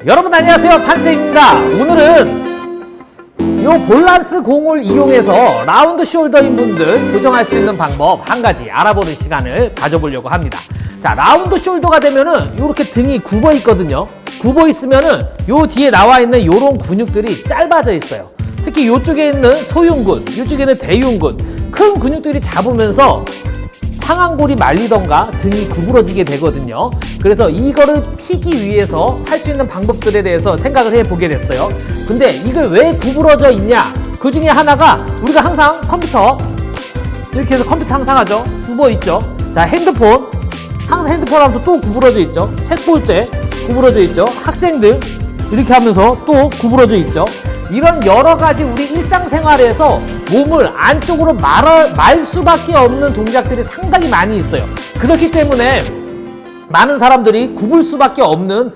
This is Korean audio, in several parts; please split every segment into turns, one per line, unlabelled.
여러분 안녕하세요, 판쌤입니다. 오늘은 요 밸런스 공을 이용해서 라운드 숄더인 분들 교정할 수 있는 방법 한 가지 알아보는 시간을 가져보려고 합니다. 자, 라운드 숄더가 되면은 요렇게 등이 굽어 있거든요. 굽어 있으면은 요 뒤에 나와 있는 요런 근육들이 짧아져 있어요. 특히 요쪽에 있는 소흉근, 요쪽에 있는 대흉근, 큰 근육들이 잡으면서 상완골이 말리던가 등이 구부러지게 되거든요. 그래서 이거를 피기 위해서 할 수 있는 방법들에 대해서 생각을 해보게 됐어요. 근데 이걸 왜 구부러져 있냐? 그 중에 하나가 우리가 항상 컴퓨터 이렇게 해서 컴퓨터 항상 하죠. 굽어 있죠. 자, 핸드폰 항상 핸드폰 하면서 또 구부러져 있죠. 책 볼 때 구부러져 있죠. 학생들 이렇게 하면서 또 구부러져 있죠. 이런 여러 가지 우리 일상생활에서 몸을 안쪽으로 말 수밖에 없는 동작들이 상당히 많이 있어요. 그렇기 때문에 많은 사람들이 굽을 수밖에 없는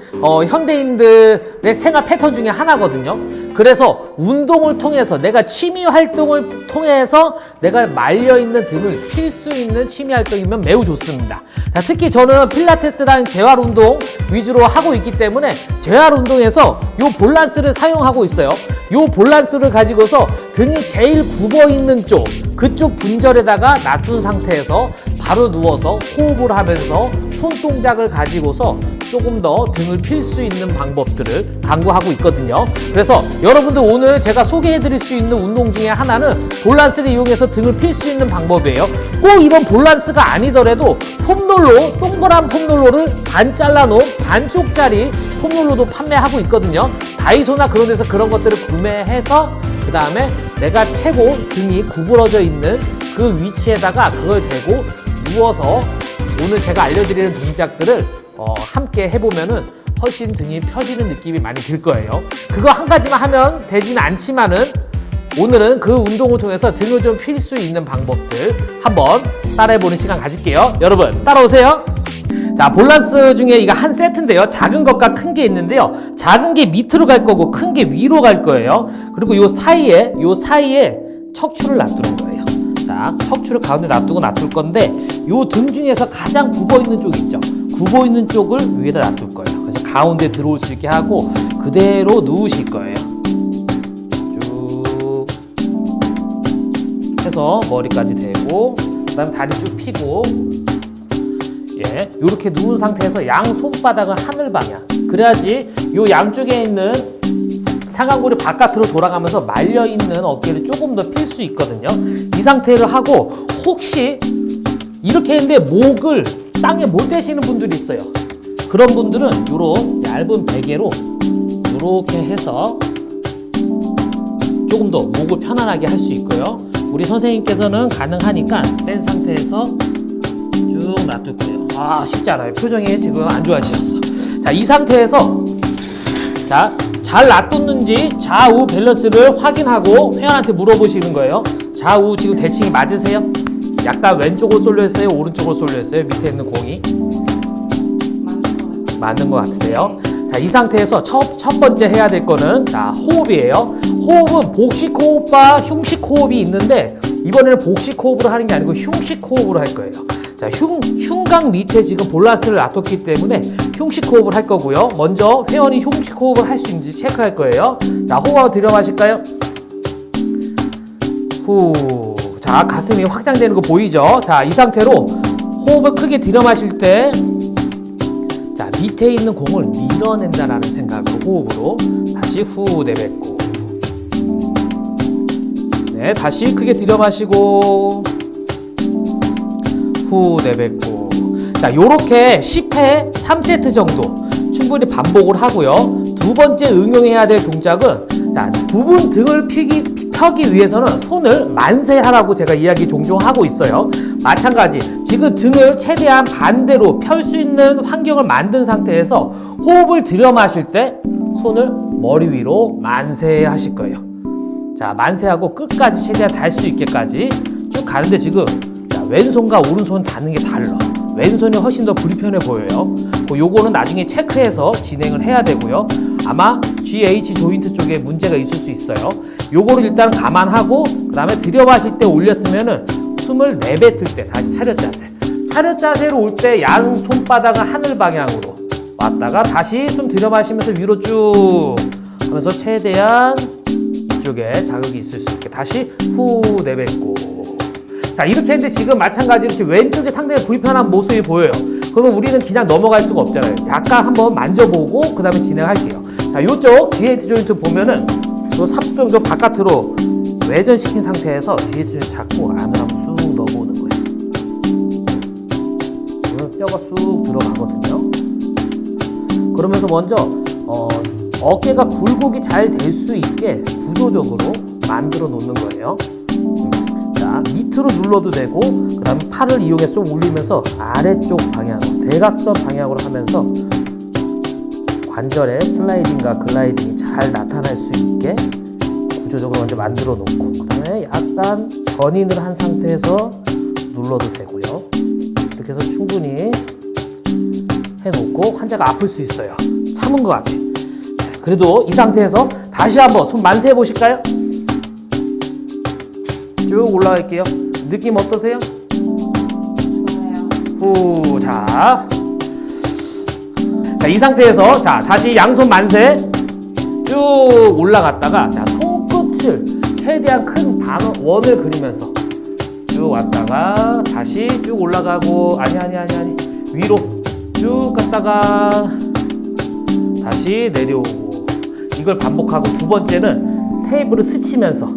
현대인들의 생활 패턴 중에 하나거든요. 그래서 운동을 통해서 내가 취미 활동을 통해서 내가 말려있는 등을 필 수 있는 취미 활동이면 매우 좋습니다. 자, 특히 저는 필라테스랑 재활 운동 위주로 하고 있기 때문에 재활 운동에서 요 밸런스를 사용하고 있어요. 요 밸런스를 가지고서 등이 제일 굽어 있는 쪽, 그쪽 분절에다가 놔둔 상태에서 바로 누워서 호흡을 하면서 손동작을 가지고서 조금 더 등을 필 수 있는 방법들을 강구하고 있거든요. 그래서 여러분들 오늘 제가 소개해 드릴 수 있는 운동 중에 하나는 밸런스를 이용해서 등을 필 수 있는 방법이에요. 꼭 이런 밸런스가 아니더라도 폼롤러, 동그란 폼롤러를 반 잘라놓은 반쪽짜리 폼롤러도 판매하고 있거든요. 다이소나 그런 데서 그런 것들을 구매해서 그 다음에 내가 최고 등이 구부러져 있는 그 위치에다가 그걸 대고 누워서 오늘 제가 알려드리는 동작들을 함께 해보면은 훨씬 등이 펴지는 느낌이 많이 들 거예요. 그거 한 가지만 하면 되지는 않지만은 오늘은 그 운동을 통해서 등을 좀 필 수 있는 방법들 한번 따라해보는 시간 가질게요. 여러분 따라오세요. 자, 밸런스 중에 이거 한 세트인데요. 작은 것과 큰 게 있는데요. 작은 게 밑으로 갈 거고 큰 게 위로 갈 거예요. 그리고 요 사이에 척추를 놔두는 거예요. 자, 척추를 가운데 놔둘 건데 요 등 중에서 가장 굽어 있는 쪽 있죠. 굽어 있는 쪽을 위에다 놔둘 거예요. 그래서 가운데 들어올 수 있게 하고 그대로 누우실 거예요. 쭉 해서 머리까지 대고 그 다음에 다리 쭉 펴고 예, 요렇게 누운 상태에서 양 손바닥은 하늘 방향. 그래야지 요 양쪽에 있는 상완골이 바깥으로 돌아가면서 말려있는 어깨를 조금 더 필 수 있거든요. 이 상태를 하고 혹시 이렇게 했는데 목을 땅에 못 대시는 분들이 있어요. 그런 분들은 요런 얇은 베개로 요렇게 해서 조금 더 목을 편안하게 할 수 있고요. 우리 선생님께서는 가능하니까 뺀 상태에서 쭉 놔둘 거예요. 아, 쉽지 않아요. 표정이 지금 안 좋아지셨어. 자, 이 상태에서 자, 잘 놔뒀는지 좌우 밸런스를 확인하고 회원한테 물어보시는 거예요. 좌우 지금 대칭이 맞으세요? 약간 왼쪽으로 쏠려 있어요? 오른쪽으로 쏠려 있어요? 밑에 있는 공이? 맞는 것 같으세요? 자, 이 상태에서 첫 번째 해야 될 거는 자, 호흡이에요. 호흡은 복식 호흡과 흉식 호흡이 있는데 이번에는 복식 호흡으로 하는 게 아니고 흉식 호흡으로 할 거예요. 자, 흉곽 밑에 지금 밸런스를 놔뒀기 때문에 흉식 호흡을 할 거고요. 먼저 회원이 흉식 호흡을 할 수 있는지 체크할 거예요. 자, 호흡 한번 들여 마실까요? 후. 자, 가슴이 확장되는 거 보이죠? 자, 이 상태로 호흡을 크게 들여 마실 때 자, 밑에 있는 공을 밀어낸다라는 생각으로 호흡으로 다시 후 내뱉고 네, 다시 크게 들여 마시고 후 내뱉고 자, 요렇게 10회 3세트 정도 충분히 반복을 하고요. 두 번째 응용해야 될 동작은 자, 굽은 등을 펴기 위해서는 손을 만세하라고 제가 이야기 종종 하고 있어요. 마찬가지 지금 등을 최대한 반대로 펼 수 있는 환경을 만든 상태에서 호흡을 들여 마실 때 손을 머리 위로 만세하실 거예요. 자, 만세하고 끝까지 최대한 닿을 수 있게까지 쭉 가는데 지금 자, 왼손과 오른손 닿는 게 달라. 왼손이 훨씬 더 불편해 보여요. 요거는 나중에 체크해서 진행을 해야 되고요. 아마 GH 조인트 쪽에 문제가 있을 수 있어요. 요거를 일단 감안하고 그 다음에 들여 마실 때 올렸으면은 숨을 내뱉을 때 다시 차렷 자세. 차렷 자세로 올 때 양 손바닥은 하늘 방향으로 왔다가 다시 숨 들여 마시면서 위로 쭉 하면서 최대한 이쪽에 자극이 있을 수 있게 다시 후 내뱉고. 자, 이렇게 했는데 지금 마찬가지로 지금 왼쪽에 상당히 불편한 모습이 보여요. 그러면 우리는 그냥 넘어갈 수가 없잖아요. 약간 한번 만져보고 그 다음에 진행할게요. 자, 요쪽 G8 조인트 보면은 요 30도 정도 바깥으로 외전시킨 상태에서 G8 조인트 잡고 안으로 한번 쑥 넣어보는 거예요. 그러면 뼈가 쑥 들어가거든요. 그러면서 먼저 어깨가 굴곡이 잘 될 수 있게 구조적으로 만들어 놓는 거예요. 자, 밑으로 눌러도 되고 그 다음에 팔을 이용해서 좀 올리면서 아래쪽 방향으로 대각선 방향으로 하면서 관절의 슬라이딩과 글라이딩이 잘 나타날 수 있게 구조적으로 먼저 만들어 놓고 그 다음에 약간 견인을 한 상태에서 눌러도 되고요. 이렇게 해서 충분히 해놓고 환자가 아플 수 있어요. 참은 것 같아요. 그래도 이 상태에서 다시 한번 손 만세해 보실까요? 쭉 올라갈게요. 느낌 어떠세요? 좋아요. 후, 자, 이 상태에서 자 다시 양손 만세 쭉 올라갔다가 자 손끝을 최대한 큰 원을 그리면서 쭉 왔다가 다시 쭉 올라가고 아니 위로 쭉 갔다가 다시 내려오고 이걸 반복하고 두 번째는 테이블을 스치면서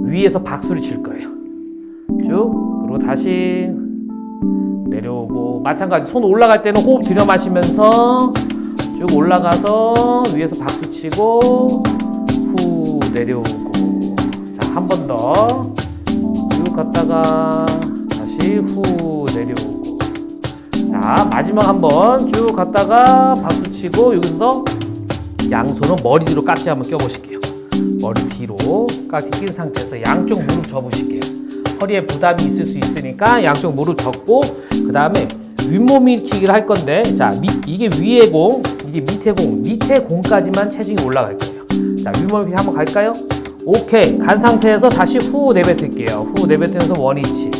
위에서 박수를 칠 거예요. 쭉 그리고 다시 내려오고 마찬가지 손 올라갈 때는 호흡 들여 마시면서 쭉 올라가서 위에서 박수 치고 후 내려오고 자 한 번 더 쭉 갔다가 다시 후 내려오고 자 마지막 한 번 쭉 갔다가 박수 치고 여기서 양손은 머리 뒤로 깍지 한번 껴보실게요. 머리 뒤로 깍지 낀 상태에서 양쪽 무릎 접으실게요. 허리에 부담이 있을 수 있으니까 양쪽 무릎 접고 그 다음에 윗몸 일으키기를 할 건데 자 이게 위에 공 이게 밑에 공까지만 체중이 올라갈 거예요. 자 윗몸 일으키기 한번 갈까요? 오케이 간 상태에서 다시 후 내뱉을게요. 후 내뱉으면서 원위치.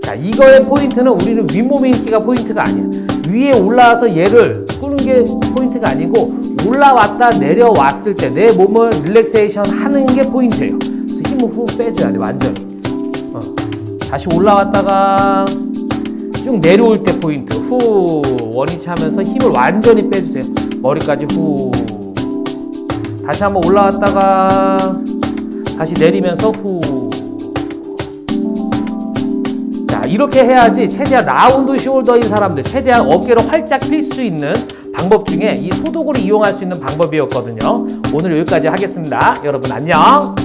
자 이거의 포인트는 우리는 윗몸 일으키기가 포인트가 아니야. 위에 올라와서 얘를 끄는 게 포인트가 아니고 올라왔다 내려왔을 때 내 몸을 릴렉세이션 하는 게 포인트예요. 그래서 힘을 후 빼줘야 돼 완전히. 다시 올라왔다가 쭉 내려올 때 포인트 후 원위치 하면서 힘을 완전히 빼주세요. 머리까지 후 다시 한번 올라왔다가 다시 내리면서 후. 자 이렇게 해야지 최대한 라운드 숄더인 사람들 최대한 어깨를 활짝 필 수 있는 방법 중에 이 소독을 이용할 수 있는 방법이었거든요. 오늘 여기까지 하겠습니다. 여러분 안녕.